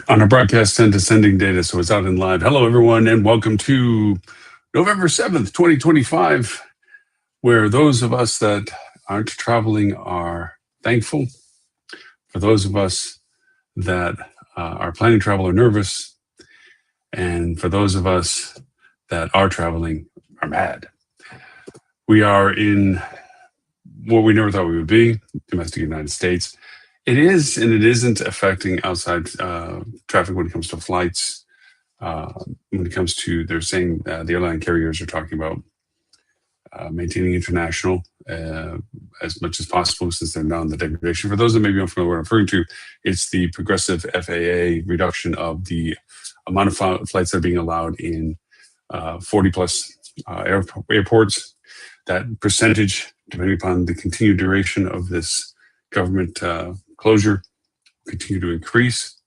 On our broadcast send to sending data, so it's out in live. Hello, everyone, and welcome to November 7th, 2025, where those of us that aren't traveling are thankful. For those of us that are planning travel are nervous. And for those of us that are traveling are mad. We are in what we never thought we would be, domestic United States. It is and it isn't affecting outside traffic when it comes to flights. When it comes to, they're saying the airline carriers are talking about maintaining international as much as possible since they're now in the degradation. For those that may be unfamiliar with what I'm referring to, it's the progressive FAA reduction of the amount of flights that are being allowed in 40 plus airports. That percentage, depending upon the continued duration of this government closure, continue to increase,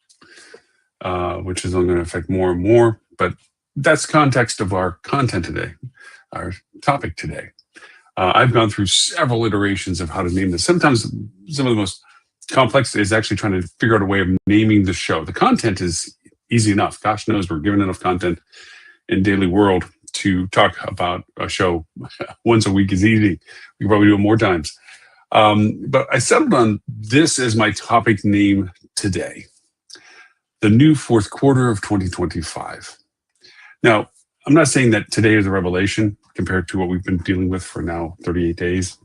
which is only going to affect more and more. But that's the context of our content today, our topic today. I've gone through several iterations of how to name this. Sometimes some of the most complex is actually trying to figure out a way of naming the show. The content is easy enough. Gosh knows we're given enough content in daily world to talk about a show once a week is easy. We can probably do it more times. But I settled on this as my topic name today, the new fourth quarter of 2025. Now, I'm not saying that today is a revelation compared to what we've been dealing with for now 38 days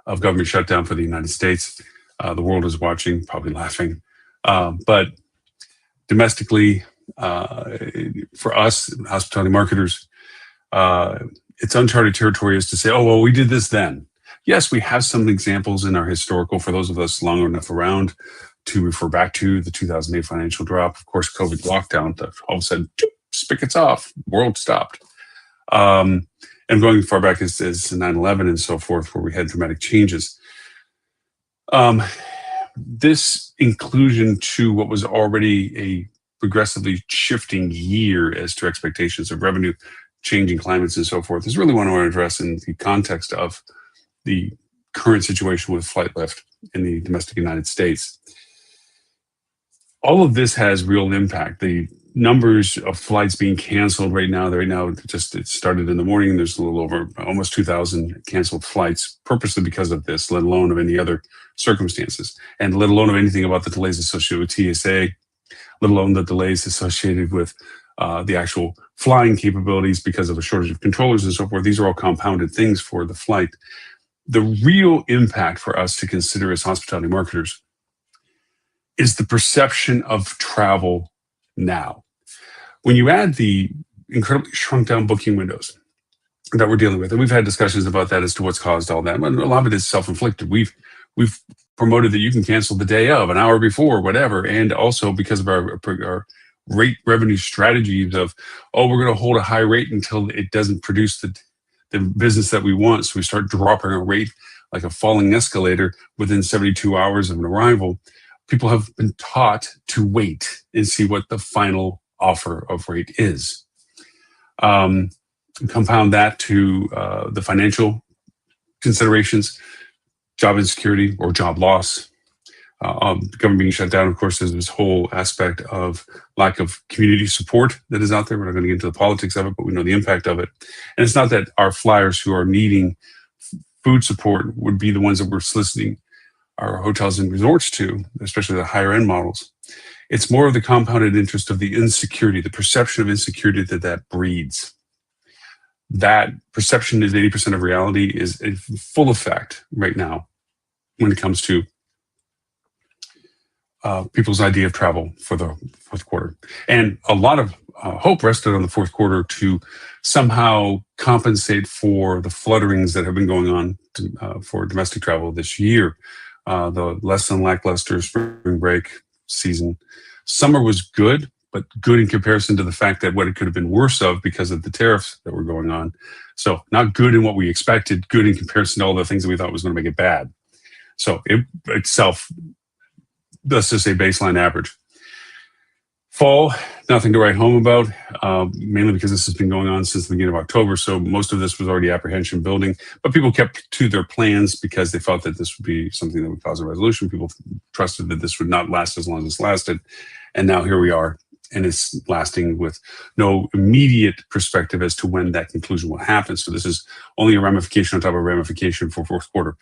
of government shutdown for the United States. The world is watching, probably laughing. But domestically, for us, hospitality marketers, it's uncharted territory is to say, oh, well, we did this then. Yes, we have some examples in our historical, for those of us long enough around to refer back to the 2008 financial drop. Of course, COVID lockdown, all of a sudden, spigots off, world stopped. And going far back as 9/11 and so forth, where we had dramatic changes. This inclusion to what was already a progressively shifting year as to expectations of revenue, changing climates and so forth, is really what I want to address in the context of the current situation with flight lift in the domestic United States. All of this has real impact. The numbers of flights being canceled right now, it started in the morning. There's a little over almost 2,000 canceled flights purposely because of this, let alone of any other circumstances, and let alone of anything about the delays associated with TSA, let alone the delays associated with the actual flying capabilities because of a shortage of controllers and so forth. These are all compounded things for the flight. The real impact for us to consider as hospitality marketers is the perception of travel now. When you add the incredibly shrunk down booking windows that we're dealing with, and we've had discussions about that as to what's caused all that, but a lot of it is self-inflicted. We've promoted that you can cancel the day of, an hour before, whatever, and also because of our rate revenue strategies of, oh, we're going to hold a high rate until it doesn't produce the business that we want. So we start dropping our rate like a falling escalator within 72 hours of an arrival. People have been taught to wait and see what the final offer of rate is. Compound that to the financial considerations, job insecurity or job loss. The government being shut down, of course, there's this whole aspect of lack of community support that is out there. We're not going to get into the politics of it, but we know the impact of it. And it's not that our flyers who are needing food support would be the ones that we're soliciting our hotels and resorts to, especially the higher end models. It's more of the compounded interest of the insecurity, the perception of insecurity that breeds. That perception is 80% of reality, is in full effect right now when it comes to people's idea of travel for the fourth quarter. And a lot of hope rested on the fourth quarter to somehow compensate for the flutterings that have been going on for domestic travel this year. The less than lackluster spring break season. Summer was good, but good in comparison to the fact that what it could have been worse of because of the tariffs that were going on. So not good in what we expected, good in comparison to all the things that we thought was going to make it bad. So it itself, let's just say baseline average. Fall, nothing to write home about, mainly because this has been going on since the beginning of October. So most of this was already apprehension building, but people kept to their plans because they felt that this would be something that would cause a resolution. People trusted that this would not last as long as this lasted. And now here we are, and it's lasting with no immediate perspective as to when that conclusion will happen. So this is only a ramification on top of ramification for fourth quarter.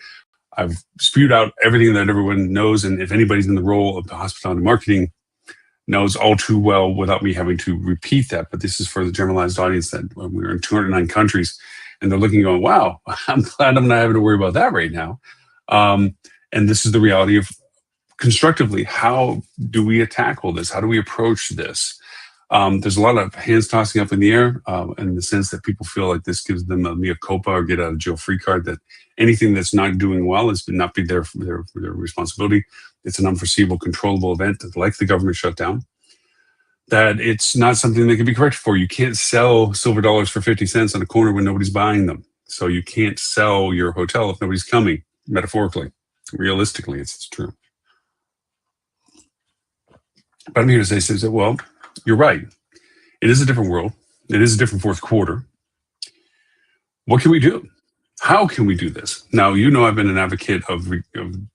I've spewed out everything that everyone knows, and if anybody's in the role of the hospitality marketing knows all too well without me having to repeat that. But this is for the generalized audience that we're in 209 countries and they're looking going, wow, I'm glad I'm not having to worry about that right now. And this is the reality of constructively, how do we tackle this? How do we approach this? There's a lot of hands tossing up in the air in the sense that people feel like this gives them a mea culpa or get out of jail free card, that anything that's not doing well is not be their responsibility. It's an unforeseeable, controllable event like the government shutdown, that it's not something that can be corrected for. You can't sell silver dollars for 50 cents on a corner when nobody's buying them. So you can't sell your hotel if nobody's coming, metaphorically. Realistically, it's true. But I'm here to say, well, you're right. It is a different world. It is a different fourth quarter. What can we do? How can we do this? Now, I've been an advocate of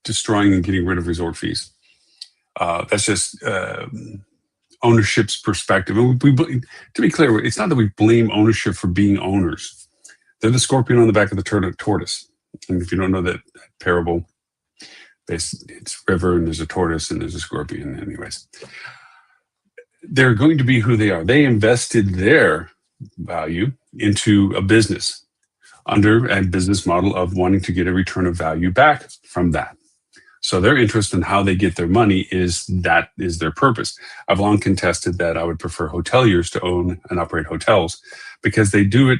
destroying and getting rid of resort fees. That's just ownership's perspective. And to be clear, it's not that we blame ownership for being owners. They're the scorpion on the back of the tortoise. And if you don't know that parable, it's river and there's a tortoise and there's a scorpion. Anyways, they're going to be who they are. They invested their value into a business under a business model of wanting to get a return of value back from that. So their interest in how they get their money is their purpose. I've long contested that I would prefer hoteliers to own and operate hotels because they do it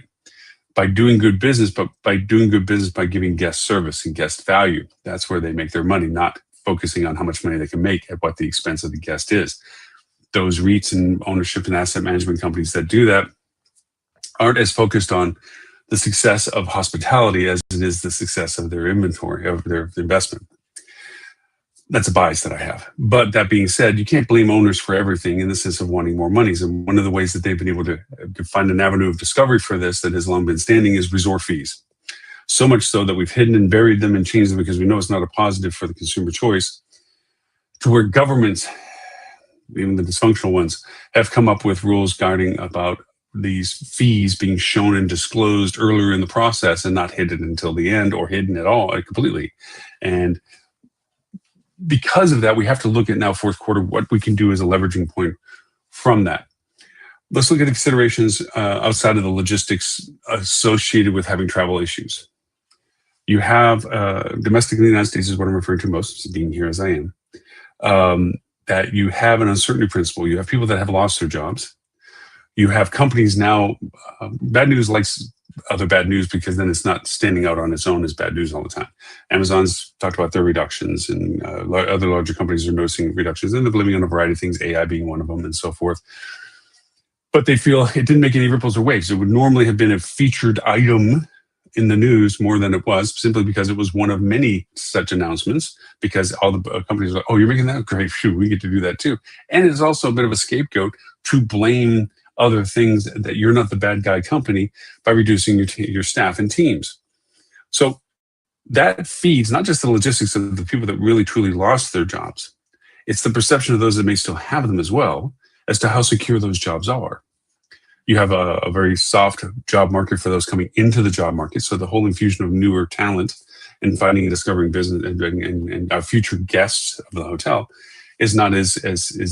by doing good business, but by doing good business by giving guest service and guest value. That's where they make their money, not focusing on how much money they can make at what the expense of the guest is. Those REITs and ownership and asset management companies that do that aren't as focused on the success of hospitality as it is the success of their inventory, of their investment. That's a bias that I have. But that being said, you can't blame owners for everything in the sense of wanting more monies. And one of the ways that they've been able to find an avenue of discovery for this that has long been standing is resort fees. So much so that we've hidden and buried them and changed them because we know it's not a positive for the consumer choice, to where governments, even the dysfunctional ones, have come up with rules guarding about these fees being shown and disclosed earlier in the process and not hidden until the end or hidden at all completely. And because of that, we have to look at now fourth quarter, what we can do as a leveraging point from that. Let's look at the considerations outside of the logistics associated with having travel issues. You have domestically in the United States is what I'm referring to most, being here as I am, that you have an uncertainty principle. You have people that have lost their jobs. You have companies now, bad news likes other bad news because then it's not standing out on its own as bad news all the time. Amazon's talked about their reductions, and other larger companies are noticing reductions, and they're blaming on a variety of things, AI being one of them and so forth. But they feel it didn't make any ripples or waves. It would normally have been a featured item in the news more than it was, simply because it was one of many such announcements, because all the companies are like, oh, you're making that? Great, shoot, we get to do that too. And it's also a bit of a scapegoat to blame other things that you're not the bad guy company by reducing your staff and teams. So that feeds not just the logistics of the people that really truly lost their jobs, it's the perception of those that may still have them as well as to how secure those jobs are. You have a very soft job market for those coming into the job market. So the whole infusion of newer talent and finding and discovering business and our future guests of the hotel is not as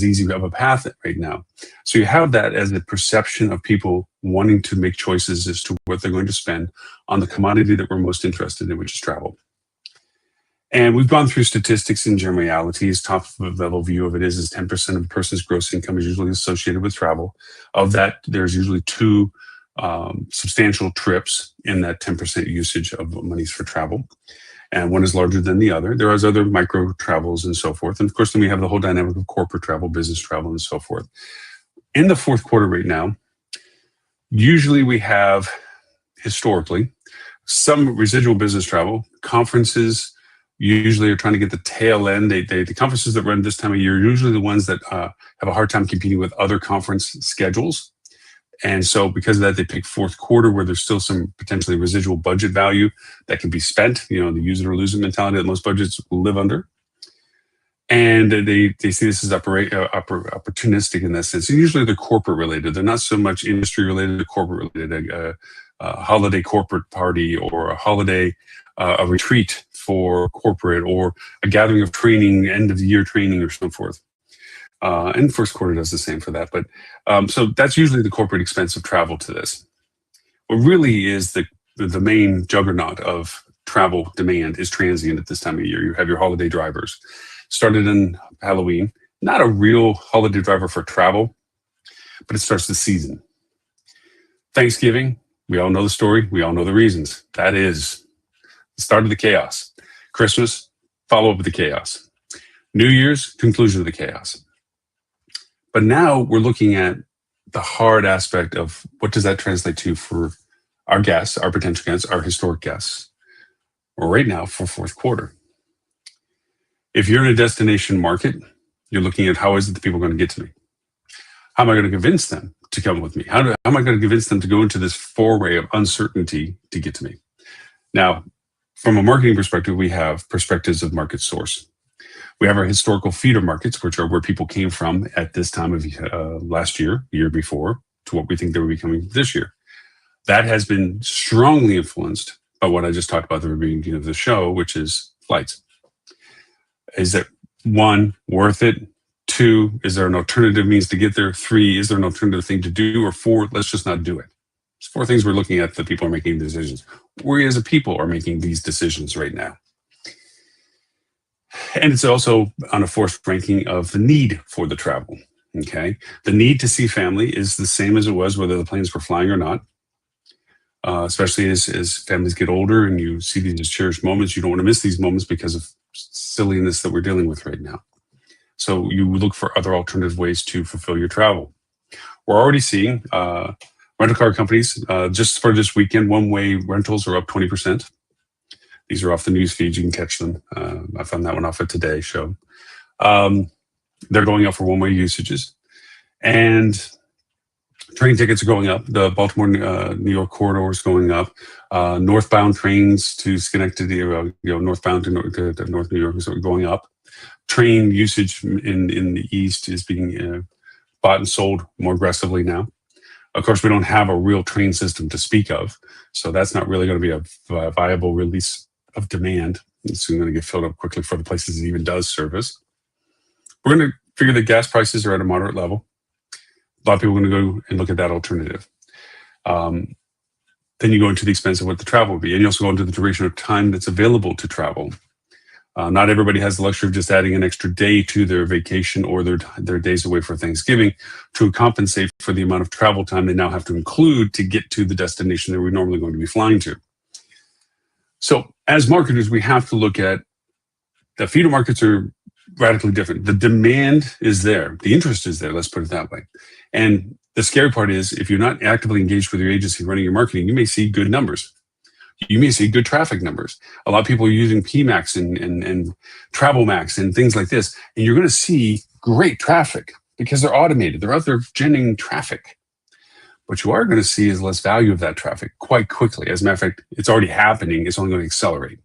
easy of a path right now. So you have that as a perception of people wanting to make choices as to what they're going to spend on the commodity that we're most interested in, which is travel. And we've gone through statistics and generalities. Top level view of it is 10% of a person's gross income is usually associated with travel. Of that, there's usually two substantial trips in that 10% usage of monies for travel. And one is larger than the other. There is other micro travels and so forth. And of course, then we have the whole dynamic of corporate travel, business travel, and so forth. In the fourth quarter right now, usually we have, historically, some residual business travel. Conferences usually are trying to get the tail end. The conferences that run this time of year are usually the ones that have a hard time competing with other conference schedules. And so because of that, they pick fourth quarter where there's still some potentially residual budget value that can be spent, the use it or lose it mentality that most budgets will live under. And they see this as opportunistic in that sense. And usually they're corporate related. They're not so much industry related, they're corporate related. A holiday corporate party, or a holiday, a retreat for corporate, or a gathering of training, end of the year training, or so forth. And first quarter does the same for that. But so that's usually the corporate expense of travel to this. What really is the main juggernaut of travel demand is transient at this time of year. You have your holiday drivers. Started in Halloween, not a real holiday driver for travel, but it starts the season. Thanksgiving, we all know the story. We all know the reasons. That is the start of the chaos. Christmas, follow up with the chaos. New Year's, conclusion of the chaos. But now we're looking at the hard aspect of what does that translate to for our guests, our potential guests, our historic guests, or right now for fourth quarter. If you're in a destination market, you're looking at how is it that people are going to get to me? How am I going to convince them to come with me? How am I going to convince them to go into this foray of uncertainty to get to me? Now, from a marketing perspective, we have perspectives of market source. We have our historical feeder markets, which are where people came from at this time of last year, year before, to what we think they will be coming this year. That has been strongly influenced by what I just talked about at the beginning of the show, which is flights. Is it one, worth it? Two, is there an alternative means to get there? Three, is there an alternative thing to do? Or four, let's just not do it. It's four things we're looking at that people are making decisions. We as a people are making these decisions right now. And it's also on a forced ranking of the need for the travel, okay? The need to see family is the same as it was whether the planes were flying or not, especially as families get older and you see these cherished moments. You don't want to miss these moments because of silliness that we're dealing with right now. So you look for other alternative ways to fulfill your travel. We're already seeing rental car companies, just for this weekend, one-way rentals are up 20%. These are off the news feed. You can catch them. I found that one off of Today's show. They're going up for one-way usages. And train tickets are going up. The Baltimore, New York corridor is going up. Northbound trains to Schenectady, northbound to North New York is going up. Train usage in the East is being bought and sold more aggressively now. Of course, we don't have a real train system to speak of, so that's not really going to be a viable release of demand. It's going to get filled up quickly for the places it even does service. We're going to figure that gas prices are at a moderate level. A lot of people are going to go and look at that alternative. Then you go into the expense of what the travel would be, and you also go into the duration of time that's available to travel. Not everybody has the luxury of just adding an extra day to their vacation or their days away for Thanksgiving to compensate for the amount of travel time they now have to include to get to the destination that we're normally going to be flying to. So as marketers, we have to look at the feeder markets are radically different. The demand is there. The interest is there. Let's put it that way. And the scary part is if you're not actively engaged with your agency running your marketing, you may see good numbers. You may see good traffic numbers. A lot of people are using PMax and Travel Max and things like this. And you're going to see great traffic because they're automated. They're out there generating traffic. What you are going to see is less value of that traffic quite quickly. As a matter of fact, it's already happening. It's only going to accelerate.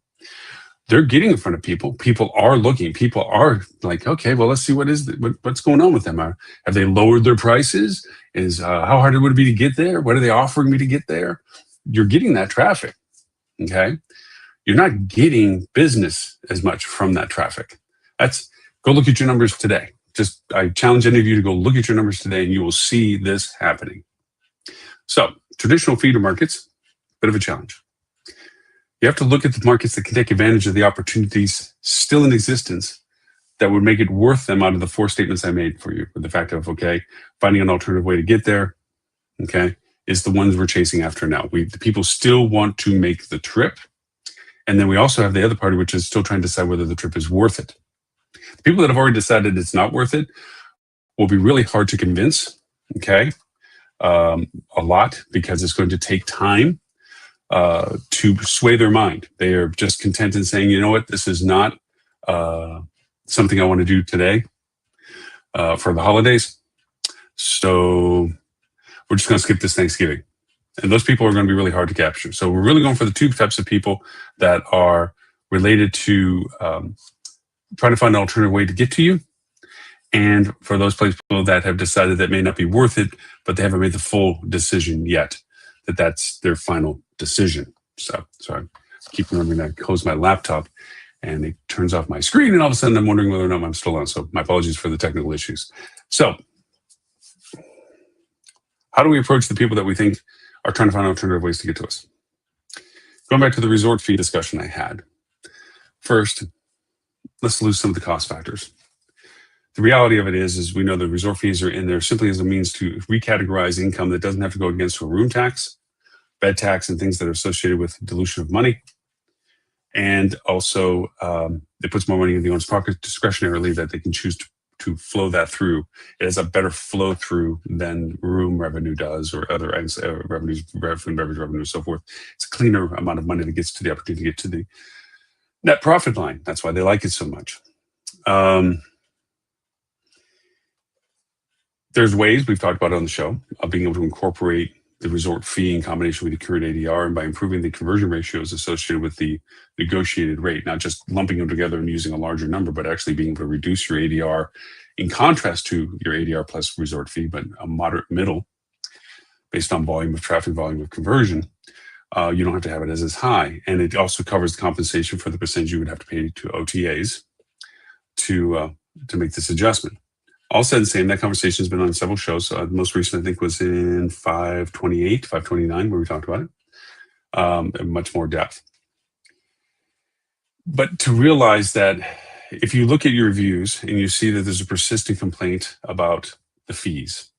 They're getting in front of people. People are looking. People are like, okay, well, let's see what's going on with them. Have they lowered their prices? How hard would it be to get there? What are they offering me to get there? You're getting that traffic. Okay, you're not getting business as much from that traffic. Go look at your numbers today. I challenge any of you to go look at your numbers today and you will see this happening. So traditional feeder markets, bit of a challenge. You have to look at the markets that can take advantage of the opportunities still in existence that would make it worth them out of the four statements I made for you. With the fact of, okay, finding an alternative way to get there, okay, is the ones we're chasing after now. The people still want to make the trip. And then we also have the other party, which is still trying to decide whether the trip is worth it. The people that have already decided it's not worth it will be really hard to convince, okay, a lot, because it's going to take time to sway their mind. They are just content in saying, you know what, this is not something I want to do today for the holidays. So we're just going to skip this Thanksgiving. And those people are going to be really hard to capture. So we're really going for the two types of people that are related to trying to find an alternative way to get to you. And for those people that have decided that may not be worth it, but they haven't made the full decision yet, that's their final decision. So I keep remembering that I close my laptop and it turns off my screen, and all of a sudden I'm wondering whether or not I'm still on. So my apologies for the technical issues. So how do we approach the people that we think are trying to find alternative ways to get to us? Going back to the resort fee discussion I had. First, let's lose some of the cost factors. The reality of it is we know the resort fees are in there simply as a means to recategorize income that doesn't have to go against a room tax, bed tax, and things that are associated with dilution of money. And also, it puts more money in the owner's pocket discretionarily that they can choose to flow that through. It has a better flow through than room revenue does, or other revenues, food and beverage revenue, and so forth. It's a cleaner amount of money that gets to the opportunity to get to the net profit line. That's why they like it so much. There's ways, we've talked about it on the show, of being able to incorporate the resort fee in combination with the current ADR, and by improving the conversion ratios associated with the negotiated rate, not just lumping them together and using a larger number, but actually being able to reduce your ADR in contrast to your ADR plus resort fee, but a moderate middle based on volume of traffic, volume of conversion. You don't have to have it as high. And it also covers the compensation for the percentage you would have to pay to OTAs to make this adjustment. All said and same, that conversation has been on several shows. The most recent, I think, was in 528, 529, where we talked about it in much more depth. But to realize that if you look at your reviews and you see that there's a persistent complaint about the fees,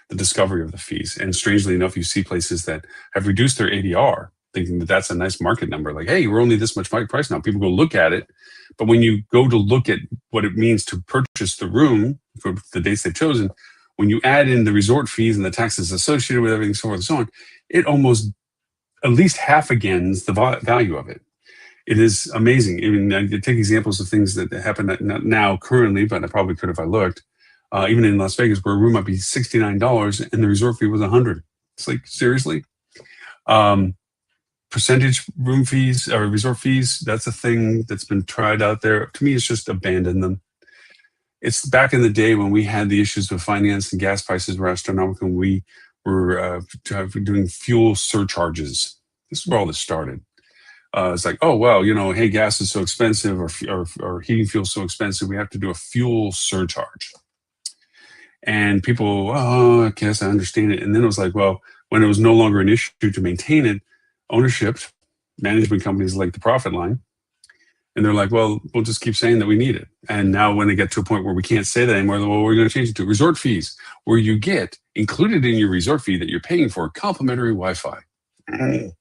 the discovery of the fees, and strangely enough, you see places that have reduced their ADR, thinking that that's a nice market number. Like, hey, we're only this much price now. People go look at it. But when you go to look at what it means to purchase the room for the dates they've chosen, when you add in the resort fees and the taxes associated with everything, so forth and so on, it almost at least half agains the value of it. It is amazing. I mean, I take examples of things that happen not now currently, but I probably could if I looked. Even in Las Vegas, where a room might be $69 and the resort fee was $100. It's like, seriously? Percentage room fees or resort fees, that's a thing that's been tried out there. To me, it's just abandon them. It's back in the day when we had the issues with finance and gas prices were astronomical, and we were doing fuel surcharges. This is where all this started. It's like, oh, well, hey, gas is so expensive, or heating fuel is so expensive, we have to do a fuel surcharge. And people, oh, I guess I understand it. And then it was like, well, when it was no longer an issue to maintain it, ownership, management companies like the profit line, and they're like, well, we'll just keep saying that we need it. And now when they get to a point where we can't say that anymore, well, we're going to change it to resort fees, where you get included in your resort fee that you're paying for complimentary Wi-Fi. Okay,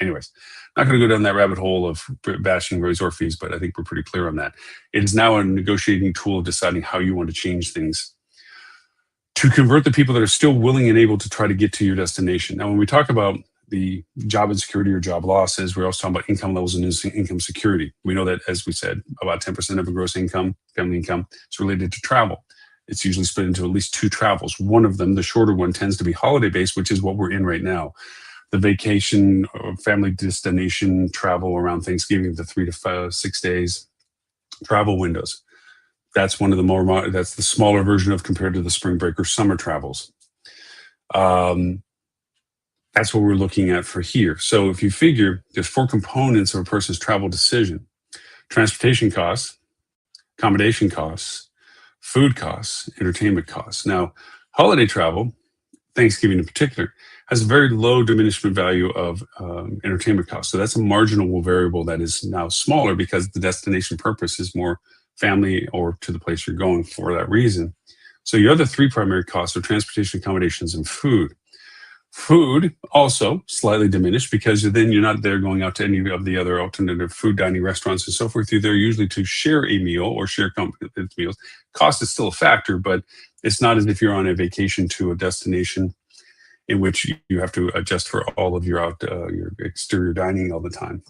anyways, not going to go down that rabbit hole of bashing resort fees, but I think we're pretty clear on that. It is now a negotiating tool of deciding how you want to change things to convert the people that are still willing and able to try to get to your destination. Now, when we talk about the job insecurity or job losses, we're also talking about income levels and income security. We know that, as we said, about 10% of a gross income, family income, is related to travel. It's usually split into at least two travels. One of them, the shorter one, tends to be holiday-based, which is what we're in right now. The vacation or family destination travel around Thanksgiving, the 3 to 6 days travel windows. That's one of the that's the smaller version of compared to the spring break or summer travels. That's what we're looking at for here. So if you figure there's 4 components of a person's travel decision: transportation costs, accommodation costs, food costs, entertainment costs. Now, holiday travel, Thanksgiving in particular, has a very low diminishment value of entertainment costs. So that's a marginal variable that is now smaller because the destination purpose is more family or to the place you're going for that reason. So your other 3 primary costs are transportation, accommodations, and food. Food also slightly diminished because then you're not there going out to any of the other alternative food dining restaurants and so forth. You're there usually to share a meal or share meals. Cost is still a factor, but it's not as if you're on a vacation to a destination in which you have to adjust for all of your exterior dining all the time.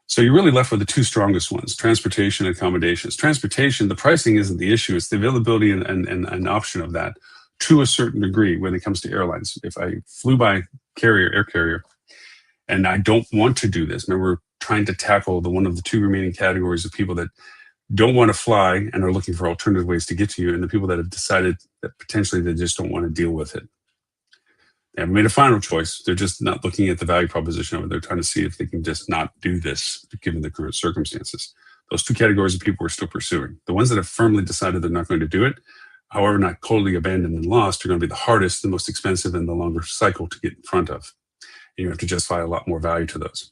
So you're really left with the 2 strongest ones: transportation and accommodations. Transportation, the pricing isn't the issue; it's the availability and option of that, to a certain degree when it comes to airlines. If I flew by air carrier, and I don't want to do this, remember, we're trying to tackle one of the 2 remaining categories of people that don't want to fly and are looking for alternative ways to get to you, and the people that have decided that potentially they just don't want to deal with it. They haven't made a final choice. They're just not looking at the value proposition of it. They're trying to see if they can just not do this given the current circumstances. Those two categories of people we're still pursuing. The ones that have firmly decided they're not going to do it, however, not totally abandoned and lost, are going to be the hardest, the most expensive, and the longer cycle to get in front of. And you have to justify a lot more value to those.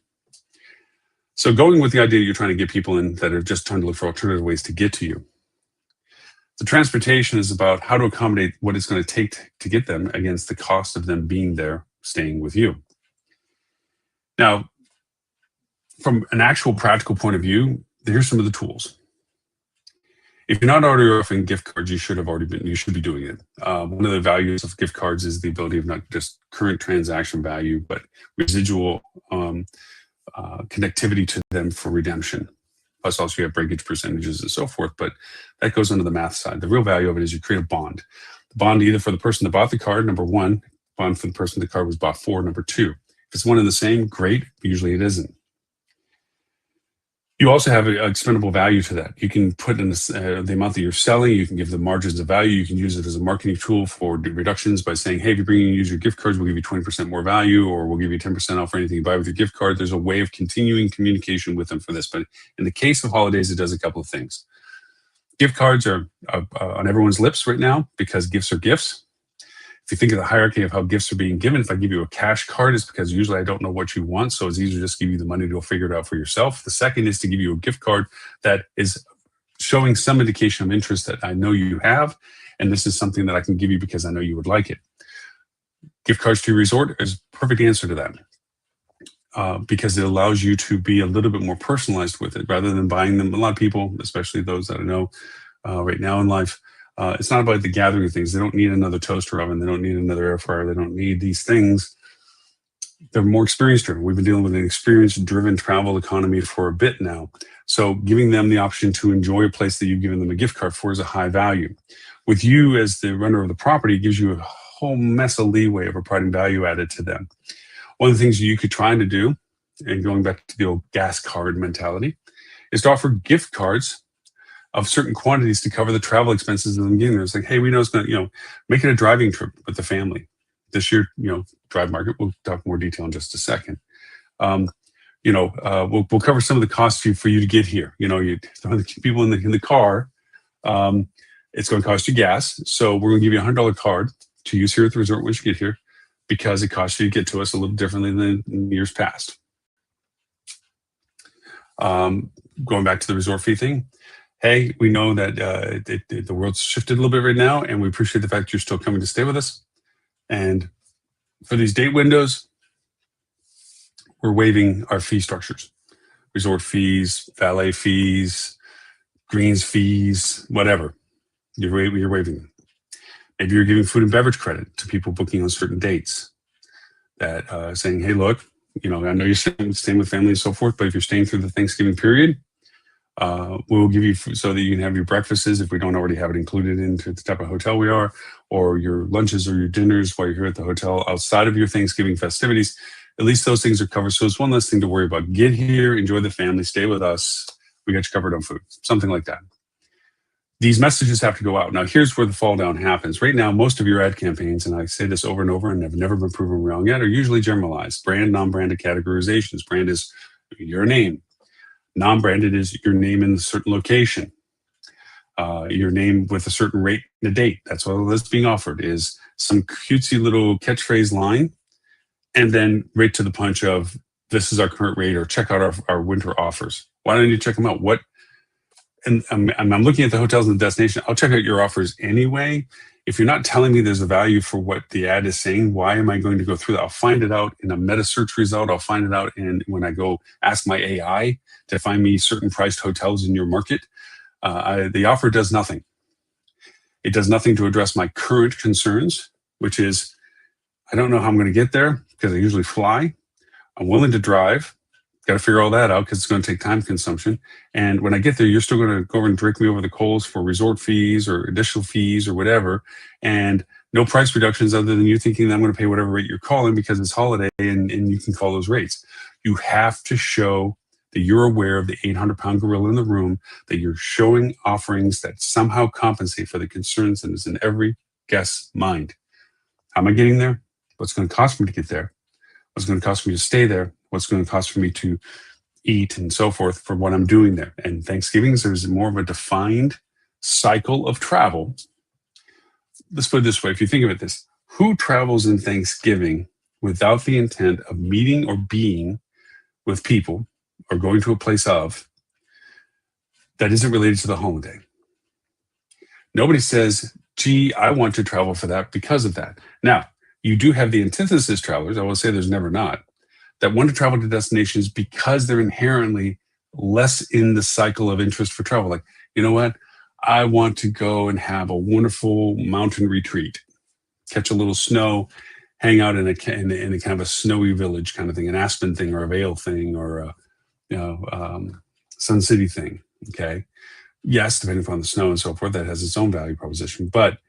So going with the idea you're trying to get people in that are just trying to look for alternative ways to get to you. The transportation is about how to accommodate what it's going to take to get them against the cost of them being there, staying with you. Now, from an actual practical point of view, here's some of the tools. If you're not already offering gift cards, you should be doing it. One of the values of gift cards is the ability of not just current transaction value, but residual connectivity to them for redemption. Plus also you have breakage percentages and so forth, but that goes under the math side. The real value of it is you create a bond. The bond either for the person that bought the card, number one, bond for the person the card was bought for, number two. If it's one and the same, great, usually it isn't. You also have an expendable value to that. You can put in the amount that you're selling, you can give the margins of value, you can use it as a marketing tool for reductions by saying, hey, if you bring in and use your gift cards, we'll give you 20% more value, or we'll give you 10% off for anything you buy with your gift card. There's a way of continuing communication with them for this. But in the case of holidays, it does a couple of things. Gift cards are on everyone's lips right now because gifts are gifts. If you think of the hierarchy of how gifts are being given, if I give you a cash card, it's because usually I don't know what you want, so it's easier to just give you the money to go figure it out for yourself. The second is to give you a gift card that is showing some indication of interest that I know you have, and this is something that I can give you because I know you would like it. Gift cards to your resort is a perfect answer to that because it allows you to be a little bit more personalized with it rather than buying them. A lot of people, especially those that I know right now in life, it's not about the gathering of things. They don't need another toaster oven. They don't need another air fryer. They don't need these things. They're more experience driven. We've been dealing with an experience driven travel economy for a bit now. So giving them the option to enjoy a place that you've given them a gift card for is a high value. With you as the runner of the property, it gives you a whole mess of leeway of providing value added to them. One of the things you could try to do, and going back to the old gas card mentality, is to offer gift cards of certain quantities to cover the travel expenses of them getting there. It's like, hey, we know it's going to, make it a driving trip with the family. This year, Drive Market, we'll talk more detail in just a second. We'll cover some of the costs for you to get here. You throw the people in the car, it's going to cost you gas. So we're going to give you a $100 card to use here at the resort once you get here because it costs you to get to us a little differently than in years past. Going back to the resort fee thing, hey, we know that the world's shifted a little bit right now, and we appreciate the fact you're still coming to stay with us. And for these date windows, we're waiving our fee structures. Resort fees, valet fees, greens fees, whatever. You're waiving them. Maybe you're giving food and beverage credit to people booking on certain dates. That saying, hey, look, I know you're staying with family and so forth, but if you're staying through the Thanksgiving period, we'll give you food so that you can have your breakfasts if we don't already have it included into the type of hotel we are, or your lunches or your dinners while you're here at the hotel outside of your Thanksgiving festivities. At least those things are covered. So it's one less thing to worry about. Get here, enjoy the family, stay with us. We got you covered on food, something like that. These messages have to go out. Now, here's where the fall down happens. Right now, most of your ad campaigns, and I say this over and over and have never been proven wrong yet, are usually generalized. Brand, non-branded categorizations. Brand is your name. Non-branded is your name in a certain location. Your name with a certain rate and a date. That's what's being offered is some cutesy little catchphrase line, and then right to the punch of this is our current rate or check out our winter offers. Why don't you check them out? And I'm looking at the hotels and the destination. I'll check out your offers anyway. If you're not telling me there's a value for what the ad is saying, why am I going to go through that? I'll find it out in a meta search result. I'll find it out when I go ask my AI to find me certain priced hotels in your market. The offer does nothing. It does nothing to address my current concerns, which is I don't know how I'm going to get there because I usually fly. I'm willing to drive. Got to figure all that out because it's going to take time consumption. And when I get there, you're still going to go over and drink me over the coals for resort fees or additional fees or whatever. And no price reductions other than you thinking that I'm going to pay whatever rate you're calling because it's holiday and you can call those rates. You have to show that you're aware of the 800-pound gorilla in the room, that you're showing offerings that somehow compensate for the concerns that is in every guest's mind. How am I getting there? What's going to cost me to get there? What's going to cost me to stay there? What's going to cost for me to eat and so forth for what I'm doing there? And Thanksgivings, there's more of a defined cycle of travel. Let's put it this way. If you think of it this, who travels in Thanksgiving without the intent of meeting or being with people or going to a place of that isn't related to the holiday? Nobody says, gee, I want to travel for that because of that. Now, you do have the antithesis travelers, I will say there's never not, that want to travel to destinations because they're inherently less in the cycle of interest for travel. Like, you know what? I want to go and have a wonderful mountain retreat, catch a little snow, hang out in a kind of a snowy village kind of thing, an Aspen thing or a Vail thing or a Sun City thing. Okay. Yes, depending upon the snow and so forth, that has its own value proposition. But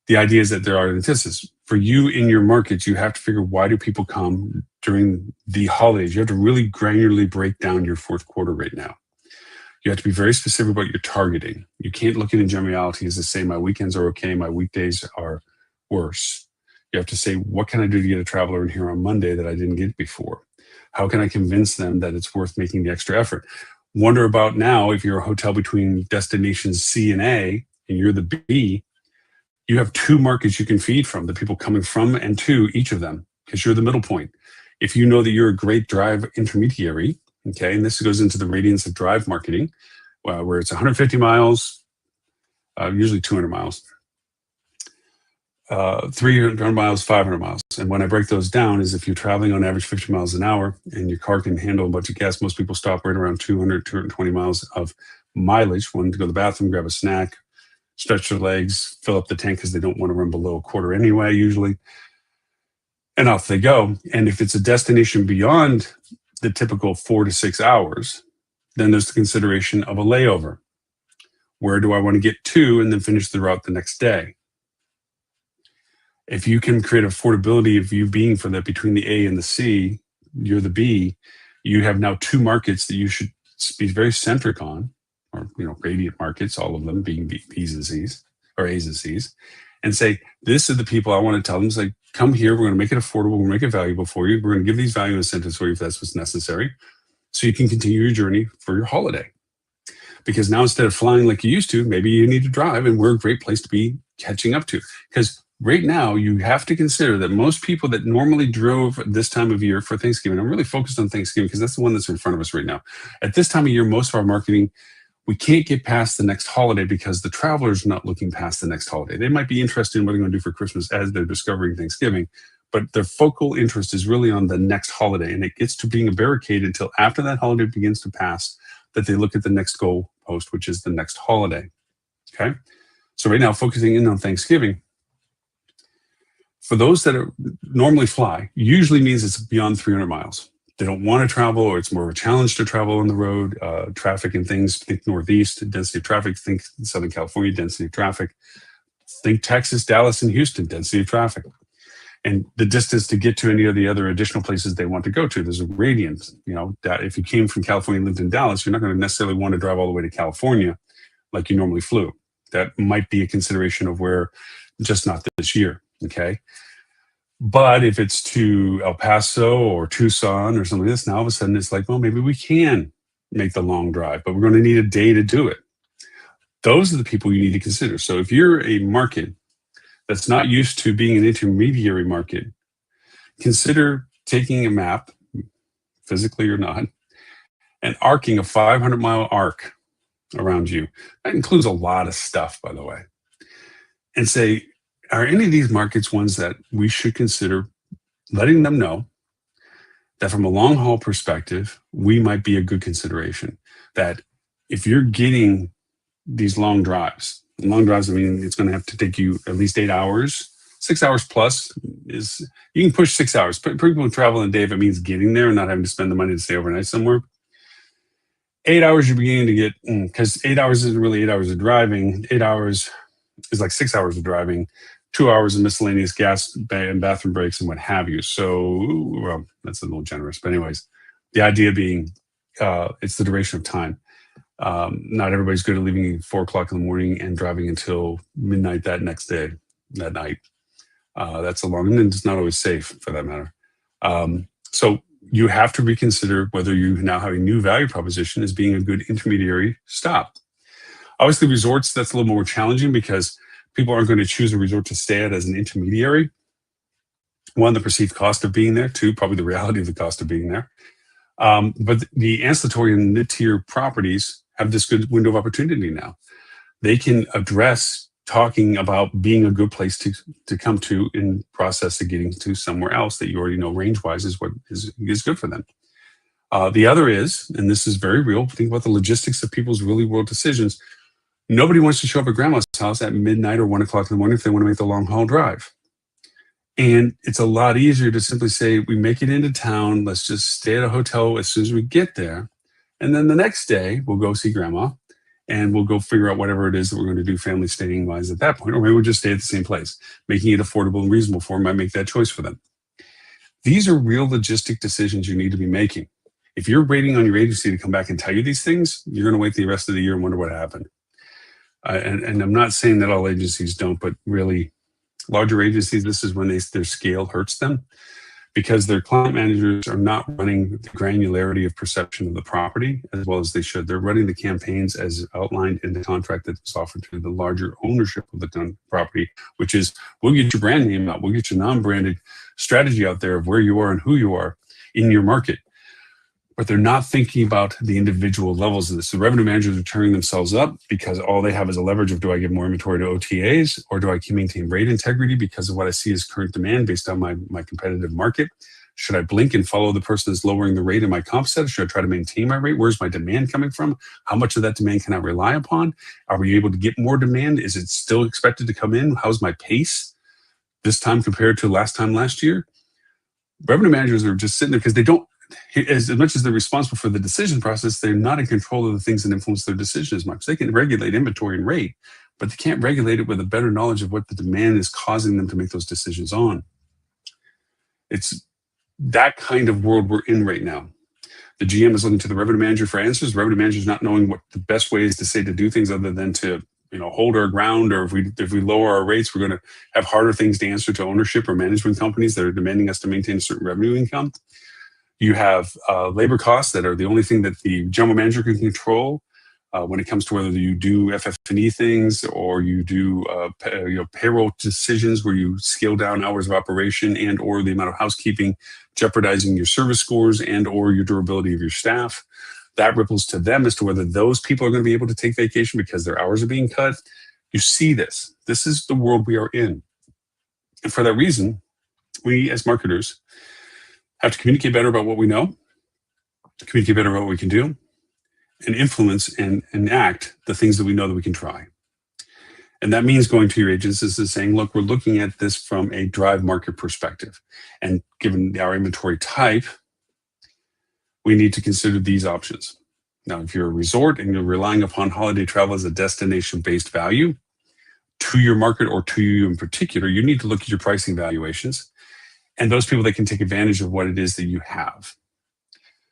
the idea is that there are antitheses. For you in your markets, you have to figure, why do people come during the holidays? You have to really granularly break down your fourth quarter right now. You have to be very specific about your targeting. You can't look at in generalities to say my weekends are okay, my weekdays are worse. You have to say, what can I do to get a traveler in here on Monday that I didn't get before? How can I convince them that it's worth making the extra effort? Wonder about now, if you're a hotel between destinations C and A and you're the B, you have two markets you can feed from, the people coming from and to each of them, because you're the middle point. If you know that you're a great drive intermediary, okay, and this goes into the radiance of drive marketing, where it's 150 miles, usually 200 miles, 300 miles, 500 miles. And when I break those down is if you're traveling on average 50 miles an hour and your car can handle a bunch of gas, most people stop right around 200, 220 miles of mileage, wanting to go to the bathroom, grab a snack, stretch their legs, fill up the tank because they don't want to run below a quarter anyway, usually. And off they go. And if it's a destination beyond the typical 4 to 6 hours, then there's the consideration of a layover. Where do I want to get to and then finish the route the next day? If you can create affordability of you being for that between the A and the C, you're the B, you have now two markets that you should be very centric on, or radiant markets, all of them being B's and C's or A's and C's, and say, this is the people I want to tell them. It's like, come here, we're going to make it affordable, we're going to make it valuable for you, we're going to give these value incentives for you if that's what's necessary, so you can continue your journey for your holiday. Because now instead of flying like you used to, maybe you need to drive, and we're a great place to be catching up to. Because right now, you have to consider that most people that normally drove this time of year for Thanksgiving, I'm really focused on Thanksgiving because that's the one that's in front of us right now. At this time of year, most of our marketing, we can't get past the next holiday because the traveler's not looking past the next holiday. They might be interested in what they're going to do for Christmas as they're discovering Thanksgiving, but their focal interest is really on the next holiday. And it gets to being a barricade until after that holiday begins to pass that they look at the next goal post, which is the next holiday. Okay. So right now, focusing in on Thanksgiving, for those that normally fly, usually means it's beyond 300 miles. They don't want to travel, or it's more of a challenge to travel on the road, traffic and things. Think Northeast, density of traffic. Think Southern California, density of traffic. Think Texas, Dallas, and Houston, density of traffic. And the distance to get to any of the other additional places they want to go to. There's a gradient. That if you came from California and lived in Dallas, you're not going to necessarily want to drive all the way to California like you normally flew. That might be a consideration of where, just not this year. Okay. But if it's to El Paso or Tucson or something like this, now all of a sudden it's like, well, maybe we can make the long drive, but we're going to need a day to do it. Those are the people you need to consider. So if you're a market that's not used to being an intermediary market, consider taking a map, physically or not, and arcing a 500-mile arc around you. That includes a lot of stuff, by the way. And say, are any of these markets ones that we should consider letting them know that from a long haul perspective, we might be a good consideration? That if you're getting these long drives, I mean, it's going to have to take you at least 8 hours. 6 hours plus is, you can push 6 hours. People travel in a day if it means getting there and not having to spend the money to stay overnight somewhere. 8 hours you're beginning to get, because 8 hours isn't really 8 hours of driving. 8 hours is like 6 hours of driving, 2 hours of miscellaneous gas and bathroom breaks and what have you. So, well, that's a little generous. But anyways, the idea being it's the duration of time. Not everybody's good at leaving at 4 o'clock in the morning and driving until midnight that next day, that night. That's a long, and it's not always safe for that matter. So you have to reconsider whether you now have a new value proposition as being a good intermediary stop. Obviously, resorts, that's a little more challenging because people aren't going to choose a resort to stay at as an intermediary. One, the perceived cost of being there. Two, probably the reality of the cost of being there. But the ancillary and mid-tier properties have this good window of opportunity now. They can address talking about being a good place to come to in process of getting to somewhere else that you already know range-wise is what is good for them. The other is, and this is very real, think about the logistics of people's really world decisions. Nobody wants to show up at grandma's house at midnight or 1 o'clock in the morning if they want to make the long haul drive. And it's a lot easier to simply say, we make it into town, let's just stay at a hotel as soon as we get there. And then the next day, we'll go see grandma and we'll go figure out whatever it is that we're going to do family staying wise at that point. Or maybe we'll just stay at the same place. Making it affordable and reasonable for them might make that choice for them. These are real logistic decisions you need to be making. If you're waiting on your agency to come back and tell you these things, you're going to wait the rest of the year and wonder what happened. And I'm not saying that all agencies don't, but really larger agencies, this is when their scale hurts them because their client managers are not running the granularity of perception of the property as well as they should. They're running the campaigns as outlined in the contract that was offered to the larger ownership of the property, which is we'll get your brand name out, we'll get your non-branded strategy out there of where you are and who you are in your market. But they're not thinking about the individual levels of this. The revenue managers are turning themselves up because all they have is a leverage of do I give more inventory to OTAs or do I maintain rate integrity because of what I see as current demand based on my competitive market? Should I blink and follow the person that's lowering the rate in my comp set? Should I try to maintain my rate? Where's my demand coming from? How much of that demand can I rely upon? Are we able to get more demand? Is it still expected to come in? How's my pace this time compared to last year? Revenue managers are just sitting there because they don't, as much as they're responsible for the decision process, they're not in control of the things that influence their decision as much. They can regulate inventory and rate, but they can't regulate it with a better knowledge of what the demand is causing them to make those decisions on. It's that kind of world we're in right now. The GM is looking to the revenue manager for answers. The revenue manager is not knowing what the best way is to say to do things other than to hold our ground, or if we lower our rates, we're going to have harder things to answer to ownership or management companies that are demanding us to maintain a certain revenue income. You have labor costs that are the only thing that the general manager can control when it comes to whether you do FF&E things or you do payroll decisions where you scale down hours of operation and or the amount of housekeeping, jeopardizing your service scores and or your durability of your staff. That ripples to them as to whether those people are going to be able to take vacation because their hours are being cut. You see this. This is the world we are in. And for that reason, we as marketers have to communicate better about what we know, communicate better about what we can do, and influence and enact the things that we know that we can try. And that means going to your agents and saying, look, we're looking at this from a drive market perspective. And given our inventory type, we need to consider these options. Now, if you're a resort and you're relying upon holiday travel as a destination-based value to your market or to you in particular, you need to look at your pricing valuations and those people that can take advantage of what it is that you have.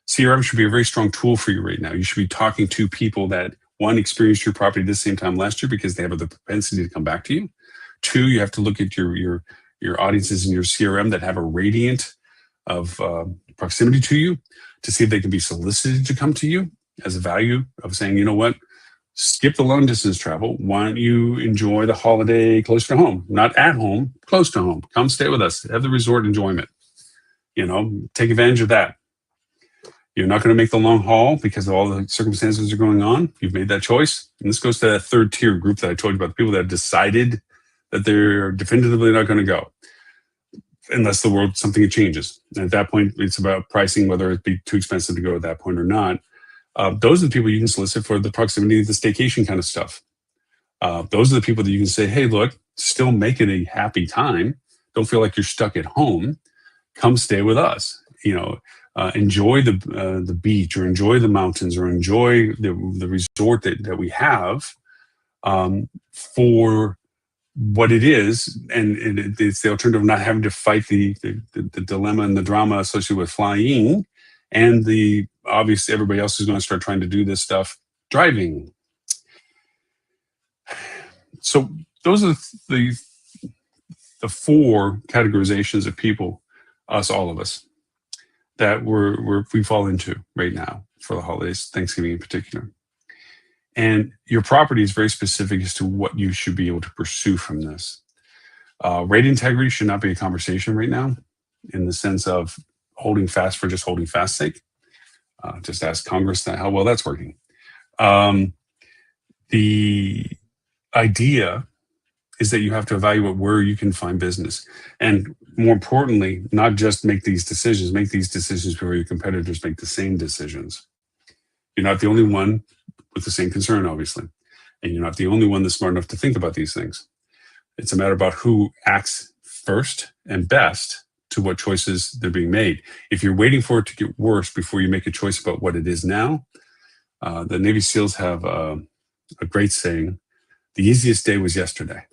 CRM should be a very strong tool for you right now. You should be talking to people that, one, experienced your property at the same time last year because they have the propensity to come back to you. Two, you have to look at your audiences in your CRM that have a radiant of proximity to you to see if they can be solicited to come to you as a value of saying, you know what, skip the long distance travel. Why don't you enjoy the holiday close to home? Not at home, close to home. Come stay with us. Have the resort enjoyment. Take advantage of that. You're not going to make the long haul because of all the circumstances that are going on. You've made that choice. And this goes to that third tier group that I told you about, the people that have decided that they're definitively not going to go unless something changes. And at that point, it's about pricing, whether it be too expensive to go at that point or not. Those are the people you can solicit for the proximity of the staycation kind of stuff. Those are the people that you can say, hey, look, still make it a happy time. Don't feel like you're stuck at home. Come stay with us. Enjoy the beach or enjoy the mountains or enjoy the resort that we have for what it is. And it's the alternative of not having to fight the dilemma and the drama associated with flying and the obviously everybody else is going to start trying to do this stuff. Driving. So those are the four categorizations of people, us, all of us, that we fall into right now for the holidays, Thanksgiving in particular. And your property is very specific as to what you should be able to pursue from this. Rate integrity should not be a conversation right now in the sense of holding fast for just holding fast sake. Just ask Congress how well that's working. The idea is that you have to evaluate where you can find business. And more importantly, not just make these decisions before your competitors make the same decisions. You're not the only one with the same concern, obviously. And you're not the only one that's smart enough to think about these things. It's a matter about who acts first and best to what choices they're being made. If you're waiting for it to get worse before you make a choice about what it is now, the Navy SEALs have a great saying, the easiest day was yesterday.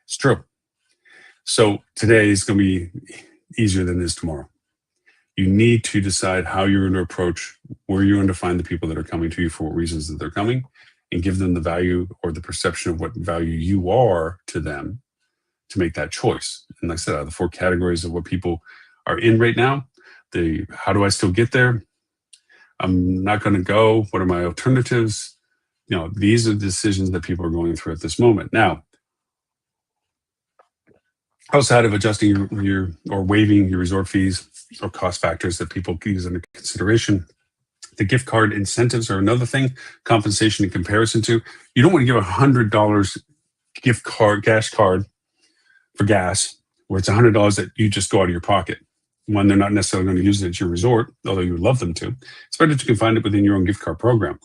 It's true. So today is going to be easier than it is tomorrow. You need to decide how you're going to approach, where you're going to find the people that are coming to you for what reasons that they're coming, and give them the value or the perception of what value you are to them to make that choice. And like I said, out of the four categories of what people are in right now, how do I still get there? I'm not going to go. What are my alternatives? These are the decisions that people are going through at this moment. Now, outside of adjusting your or waiving your resort fees or cost factors that people use into consideration, the gift card incentives are another thing, compensation in comparison to. You don't want to give $100 gift card, gas card for gas, where it's $100 that you just go out of your pocket when they're not necessarily going to use it at your resort, although you would love them to. It's better to can find it within your own gift card program.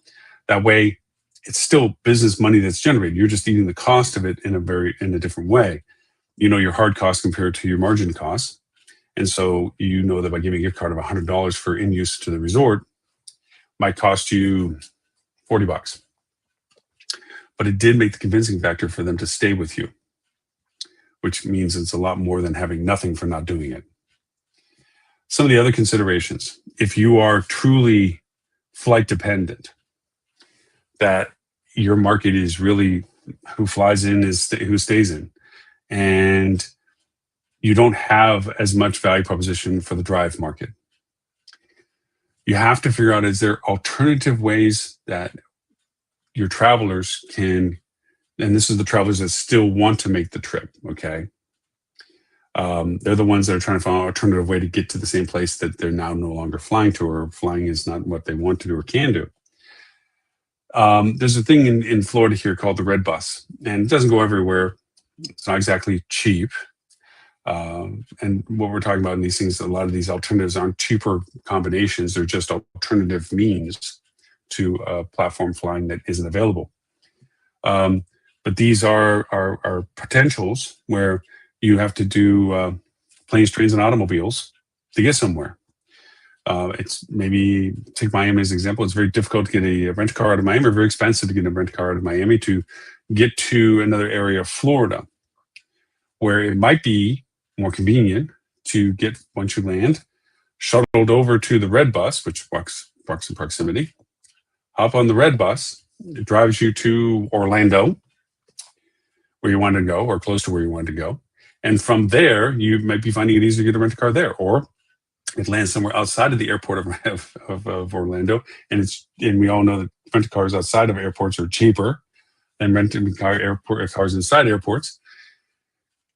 That way, it's still business money that's generated. You're just eating the cost of it in a different way. You know your hard costs compared to your margin costs. And so you know that by giving a gift card of $100 for in use to the resort might cost you $40. But it did make the convincing factor for them to stay with you, which means it's a lot more than having nothing for not doing it. Some of the other considerations, if you are truly flight dependent, that your market is really who flies in is who stays in. And you don't have as much value proposition for the drive market. You have to figure out, is there alternative ways that your travelers can, and this is the travelers that still want to make the trip, okay? They're the ones that are trying to find an alternative way to get to the same place that they're now no longer flying to, or flying is not what they want to do or can do. There's a thing in Florida here called the Red Bus, and it doesn't go everywhere. It's not exactly cheap. And what we're talking about in these things, a lot of these alternatives aren't cheaper combinations. They're just alternative means to platform flying that isn't available. But these are potentials where you have to do planes, trains, and automobiles to get somewhere. It's maybe, take Miami as an example, it's very difficult to get a rent car out of Miami, or very expensive to get a rent car out of Miami to get to another area of Florida, where it might be more convenient to get, once you land, shuttled over to the Red Bus, which walks in proximity, hop on the Red Bus, it drives you to Orlando, where you want to go, or close to where you want to go. And from there, you might be finding it easier to get a rent a car there, or it lands somewhere outside of the airport of Orlando. And we all know that rent cars outside of airports are cheaper than renting cars inside airports,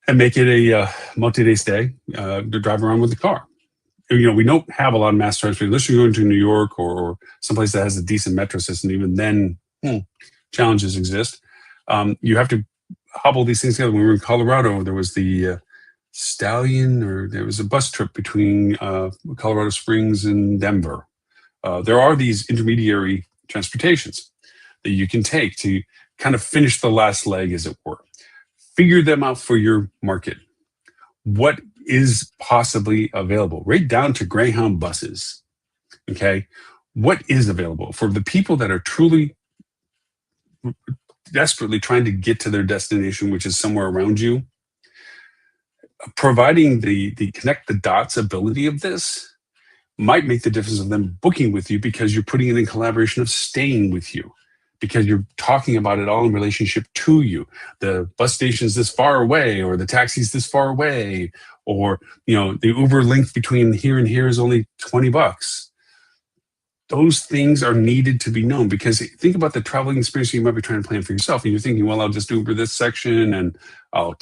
and make it a multi-day stay to drive around with the car. We don't have a lot of mass transport unless you're going to New York or someplace that has a decent metro system. Even then, challenges exist. You have to hobble these things together. When we were in Colorado, there was the Stallion, or there was a bus trip between Colorado Springs and Denver. There are these intermediary transportations that you can take to kind of finish the last leg, as it were. Figure them out for your market. What is possibly available, right down to Greyhound buses, okay? What is available for the people that are truly desperately trying to get to their destination, which is somewhere around you? Providing the connect the dots ability of this might make the difference of them booking with you because you're putting it in collaboration of staying with you, because you're talking about it all in relationship to you. The bus station's this far away, or the taxi's this far away, or the Uber link between here and here is only $20. Those things are needed to be known, because think about the traveling experience you might be trying to plan for yourself, and you're thinking, well, I'll just Uber this section, and I'll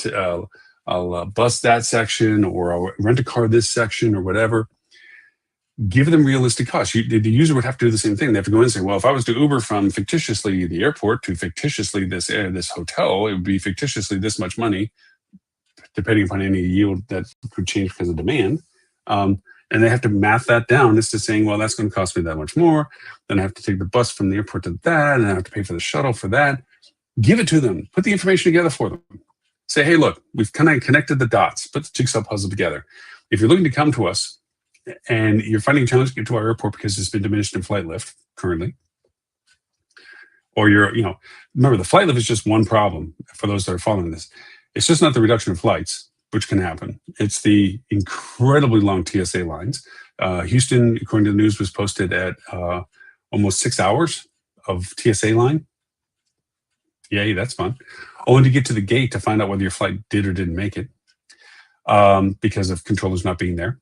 bus that section, or I'll rent a car this section, or whatever. Give them realistic costs. The user would have to do the same thing. They have to go in and say, well, if I was to Uber from fictitiously the airport to fictitiously this hotel, it would be fictitiously this much money, depending upon any yield that could change because of demand. And they have to math that down as to saying, well, that's going to cost me that much more. Then I have to take the bus from the airport to that, and I have to pay for the shuttle for that. Give it to them. Put the information together for them. Say, hey, look, we've kind of connected the dots. Put the jigsaw puzzle together. If you're looking to come to us and you're finding a challenge to get to our airport because it's been diminished in flight lift currently, or remember, the flight lift is just one problem for those that are following this. It's just not the reduction of flights, which can happen. It's the incredibly long TSA lines. Houston, according to the news, was posted at almost 6 hours of TSA line. Yay, that's fun. Only to get to the gate to find out whether your flight did or didn't make it, because of controllers not being there.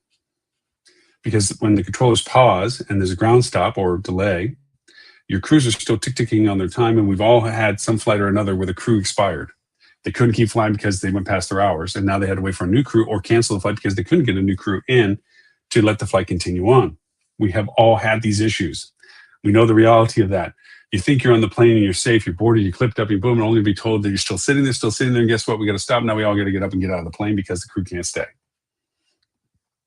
Because when the controllers pause and there's a ground stop or delay, your crews are still ticking on their time, and we've all had some flight or another where the crew expired. They couldn't keep flying because they went past their hours, and now they had to wait for a new crew or cancel the flight because they couldn't get a new crew in to let the flight continue on. We have all had these issues. We know the reality of that. You think you're on the plane and you're safe, you're boarded, you clipped up, you boom, and only to be told that you're still sitting there, and guess what? We got to stop. Now we all got to get up and get out of the plane because the crew can't stay.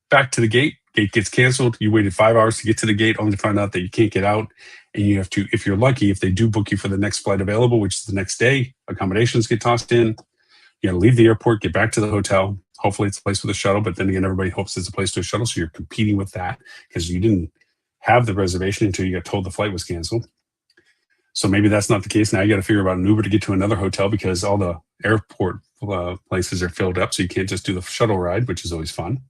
Back to the gate. Gate gets canceled. You waited 5 hours to get to the gate, only to find out that you can't get out. And you have to, if you're lucky, if they do book you for the next flight available, which is the next day, accommodations get tossed in. You got to leave the airport, get back to the hotel. Hopefully it's a place with a shuttle, but then again, everybody hopes it's a place to a shuttle, so you're competing with that because you didn't have the reservation until you got told the flight was canceled. So maybe that's not the case. Now you got to figure out an Uber to get to another hotel because all the airport places are filled up, so you can't just do the shuttle ride, which is always fun.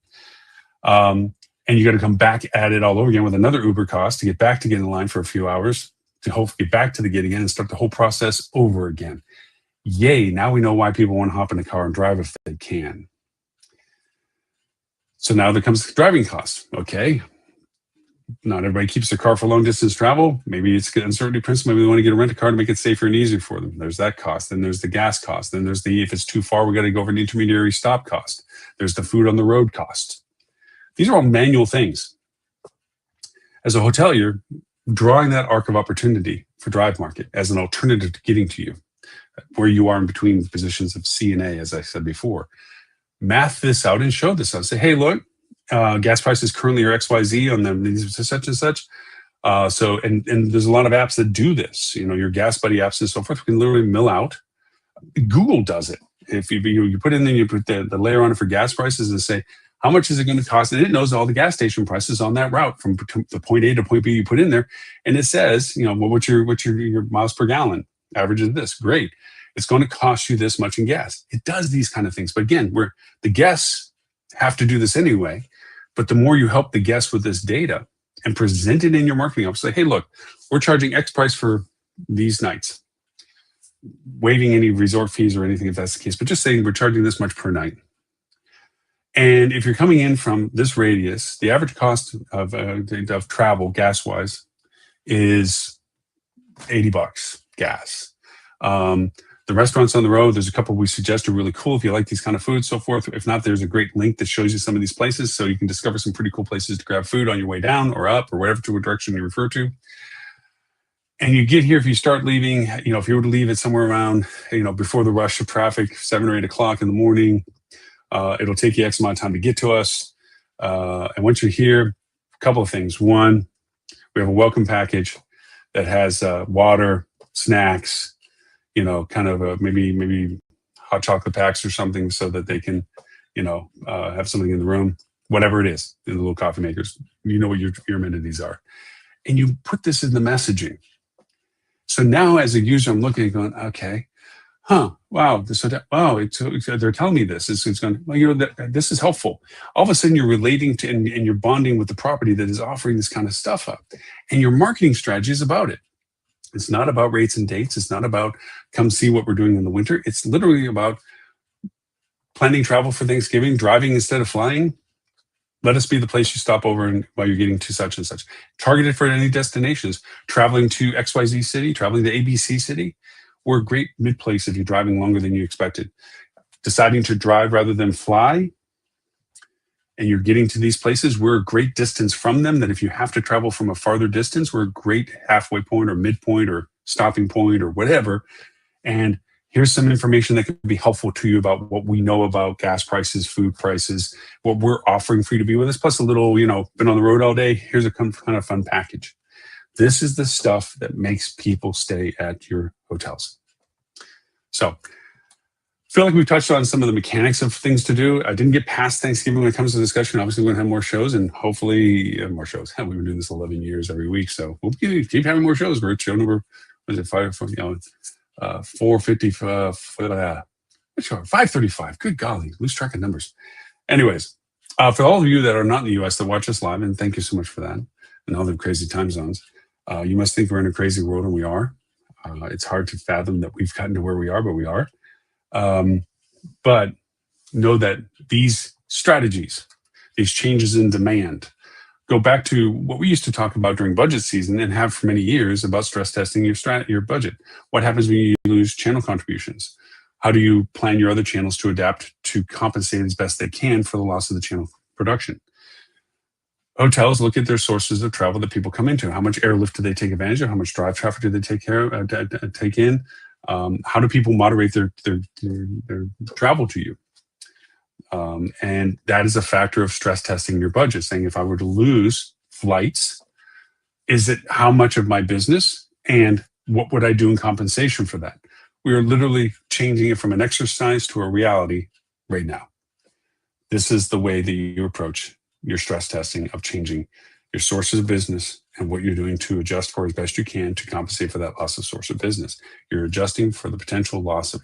And you got to come back at it all over again with another Uber cost to get back to get in line for a few hours to hopefully get back to the gate again and start the whole process over again. Yay, now we know why people want to hop in a car and drive if they can. So now there comes driving costs. Okay, not everybody keeps their car for long distance travel. Maybe it's an uncertainty principle. Maybe they want to get a rent-a-car to make it safer and easier for them. There's that cost. Then there's the gas cost. Then there's if it's too far, we got to go over an intermediary stop cost. There's the food on the road cost. These are all manual things. As a hotel, you're drawing that arc of opportunity for Drive Market as an alternative to getting to you, where you are in between the positions of C and A, as I said before. Math this out and show this out. Say, hey, look, gas prices currently are XYZ on them, such and such. And there's a lot of apps that do this. Your Gas Buddy apps and so forth. We can literally mill out. Google does it. If you put in there, you put the layer on it for gas prices and say, how much is it going to cost? And it knows all the gas station prices on that route from the point A to point B you put in there. And it says, what's your miles per gallon? Average is this. Great. It's going to cost you this much in gas. It does these kind of things. But again, the guests have to do this anyway. But the more you help the guests with this data and present it in your marketing office, say, hey, look, we're charging X price for these nights, waiving any resort fees or anything if that's the case, but just saying we're charging this much per night. And if you're coming in from this radius, the average cost of travel gas-wise is $80 gas. The restaurants on the road, there's a couple we suggest are really cool if you like these kind of foods, so forth. If not, there's a great link that shows you some of these places, so you can discover some pretty cool places to grab food on your way down or up or whatever direction you refer to. And you get here, if you start leaving, if you were to leave it somewhere around, before the rush of traffic, 7 or 8 o'clock in the morning, it'll take you X amount of time to get to us. And once you're here, a couple of things. One, we have a welcome package that has water, snacks, kind of maybe hot chocolate packs or something so that they can, have something in the room, whatever it is, in the little coffee makers. You know what your amenities are. And you put this in the messaging. So now as a user, I'm looking and going, okay, wow, they're telling me this. It's going, well, this is helpful. All of a sudden, you're relating to and you're bonding with the property that is offering this kind of stuff up. And your marketing strategy is about it. It's not about rates and dates. It's not about come see what we're doing in the winter. It's literally about planning travel for Thanksgiving, driving instead of flying. Let us be the place you stop over and while you're getting to such and such. Targeted for any destinations, traveling to XYZ city, traveling to ABC city. We're a great mid place if you're driving longer than you expected. Deciding to drive rather than fly, and you're getting to these places, we're a great distance from them that if you have to travel from a farther distance, we're a great halfway point or midpoint or stopping point or whatever. And here's some information that could be helpful to you about what we know about gas prices, food prices, what we're offering for you to be with us, plus a little, been on the road all day. Here's a kind of fun package. This is the stuff that makes people stay at your hotels. So I feel like we've touched on some of the mechanics of things to do. I didn't get past Thanksgiving when it comes to discussion. Obviously, we're going to have more shows and hopefully more shows. We've been doing this 11 years every week, so we'll keep having more shows. We're at show number, 450, 535. Good golly, lose track of numbers. Anyways, for all of you that are not in the US that watch us live, and thank you so much for that, and all the crazy time zones, you must think we're in a crazy world, and we are. It's hard to fathom that we've gotten to where we are, but we are. But know that these strategies, these changes in demand, go back to what we used to talk about during budget season and have for many years about stress testing your budget. What happens when you lose channel contributions? How do you plan your other channels to adapt to compensate as best they can for the loss of the channel production? Hotels look at their sources of travel that people come into. How much airlift do they take advantage of? How much drive traffic do they take in? How do people moderate their travel to you? And that is a factor of stress testing your budget, saying if I were to lose flights, is it how much of my business and what would I do in compensation for that? We are literally changing it from an exercise to a reality right now. This is the way that you approach your stress testing of changing your sources of business and what you're doing to adjust for as best you can to compensate for that loss of source of business. You're adjusting for the potential loss of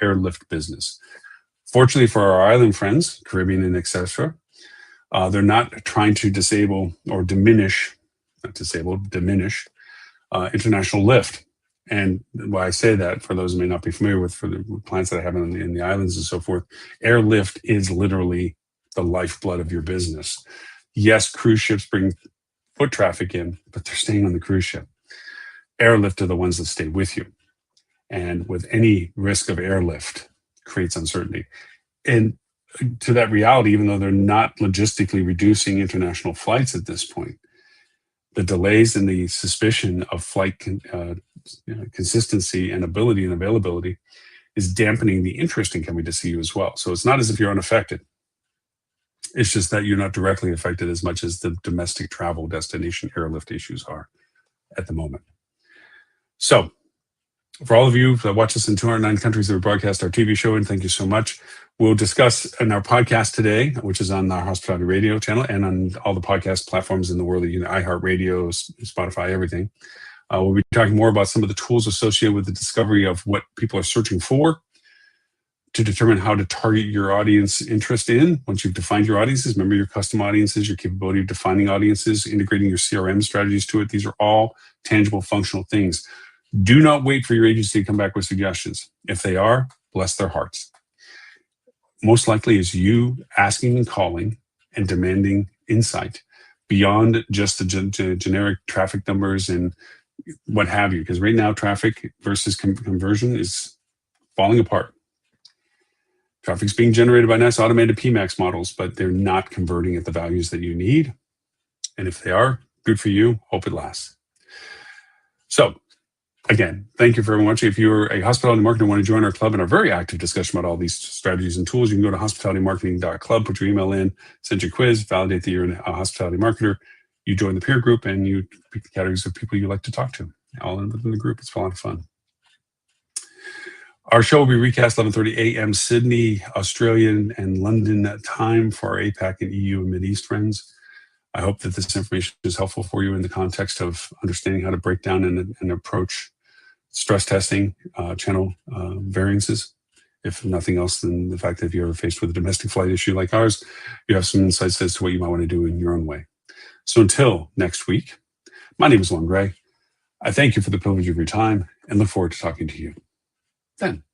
airlift business. Fortunately for our island friends, Caribbean and etc., they're not trying to disable or diminish international lift. And why I say that, for those who may not be familiar with, for the clients that I have in the islands and so forth, airlift is literally the lifeblood of your business. Yes, cruise ships bring foot traffic in, but they're staying on the cruise ship. Airlift are the ones that stay with you. And with any risk of airlift creates uncertainty. And to that reality, even though they're not logistically reducing international flights at this point, the delays and the suspicion of flight consistency and ability and availability is dampening the interest in coming to see you as well. So it's not as if you're unaffected. It's just that you're not directly affected as much as the domestic travel destination airlift issues are at the moment. So for all of you that watch us in 209 countries that we broadcast our TV show in, thank you so much. We'll discuss in our podcast today, which is on our Hospitality Radio channel and on all the podcast platforms in the world, iHeartRadio, Spotify, everything. We'll be talking more about some of the tools associated with the discovery of what people are searching for to determine how to target your audience interest in. Once you've defined your audiences, remember your custom audiences, your capability of defining audiences, integrating your CRM strategies to it. These are all tangible, functional things. Do not wait for your agency to come back with suggestions. If they are, bless their hearts. Most likely is you asking and calling and demanding insight beyond just the generic traffic numbers and what have you. Because right now, traffic versus conversion is falling apart. Traffic's being generated by nice automated PMAX models, but they're not converting at the values that you need. And if they are, good for you. Hope it lasts. So, again, thank you for everyone watching. If you're a hospitality marketer and want to join our club and our very active discussion about all these strategies and tools, you can go to hospitalitymarketing.club, put your email in, send your quiz, validate that you're a hospitality marketer. You join the peer group and you pick the categories of people you like to talk to. All within the group. It's a lot of fun. Our show will be recast 11:30 a.m. Sydney, Australian, and London time for our APAC and EU and Mideast friends. I hope that this information is helpful for you in the context of understanding how to break down and approach stress testing channel variances. If nothing else than the fact that if you're ever faced with a domestic flight issue like ours, you have some insights as to what you might want to do in your own way. So until next week, my name is Lon Gray. I thank you for the privilege of your time and look forward to talking to you then.